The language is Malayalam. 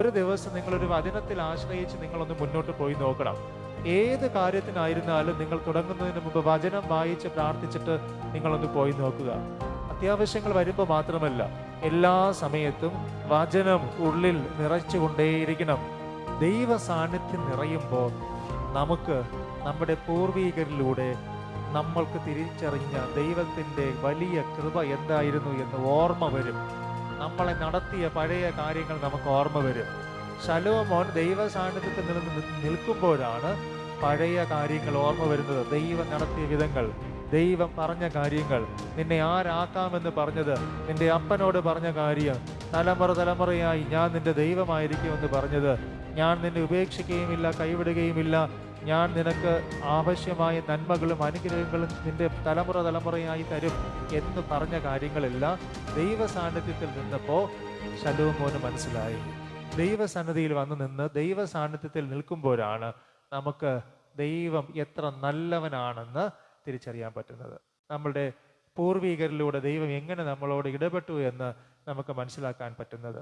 ഒരു ദിവസം നിങ്ങളൊരു വചനത്തിൽ ആശ്രയിച്ച് നിങ്ങളൊന്ന് മുന്നോട്ട് പോയി നോക്കണം. ഏത് കാര്യത്തിനായിരുന്നാലും നിങ്ങൾ തുടങ്ങുന്നതിന് മുമ്പ് വചനം വായിച്ച് പ്രാർത്ഥിച്ചിട്ട് നിങ്ങളൊന്ന് പോയി നോക്കുക. അത്യാവശ്യങ്ങൾ വരുമ്പോൾ മാത്രമല്ല, എല്ലാ സമയത്തും വചനം ഉള്ളിൽ നിറച്ചുകൊണ്ടേയിരിക്കണം. ദൈവ സാന്നിധ്യം നിറയുമ്പോൾ നമുക്ക് നമ്മുടെ പൂർവീകരിലൂടെ നമ്മൾക്ക് തിരിച്ചറിഞ്ഞ ദൈവത്തിൻ്റെ വലിയ കൃപ എന്തായിരുന്നു എന്ന് ഓർമ്മ വരും. നമ്മളെ നടത്തിയ പഴയ കാര്യങ്ങൾ നമുക്ക് ഓർമ്മ വരും. ശലോമോൻ ദൈവ സാന്നിധ്യത്തിൽ നിന്ന് നിൽക്കുമ്പോഴാണ് പഴയ കാര്യങ്ങൾ ഓർമ്മ വരുന്നത്. ദൈവം നടത്തിയ വിധങ്ങൾ, ദൈവം പറഞ്ഞ കാര്യങ്ങൾ, നിന്നെ ആരാക്കാമെന്ന് പറഞ്ഞത്, നിന്റെ അപ്പനോട് പറഞ്ഞ കാര്യം, തലമുറ തലമുറയായി ഞാൻ നിന്റെ ദൈവമായിരിക്കുമെന്ന് പറഞ്ഞത്, ഞാൻ നിന്നെ ഉപേക്ഷിക്കുകയുമില്ല, കൈവിടുകയുമില്ല, ഞാൻ നിനക്ക് ആവശ്യമായ നന്മകളും അനുഗ്രഹങ്ങളും നിന്റെ തലമുറ തലമുറയായി തരും എന്ന് പറഞ്ഞ കാര്യങ്ങളെല്ലാം ദൈവ സാന്നിധ്യത്തിൽ നിന്നപ്പോൾ ശലോമോന് മനസ്സിലായി. ദൈവസന്നിധിയിൽ വന്ന് നിന്ന് ദൈവ സാന്നിധ്യത്തിൽ നിൽക്കുമ്പോഴാണ് നമുക്ക് ദൈവം എത്ര നല്ലവനാണെന്ന് തിരിച്ചറിയാൻ പറ്റുന്നത്. നമ്മളുടെ പൂർവികരിലൂടെ ദൈവം എങ്ങനെ നമ്മളോട് ഇടപെട്ടു എന്ന് നമുക്ക് മനസ്സിലാക്കാൻ പറ്റുന്നത്.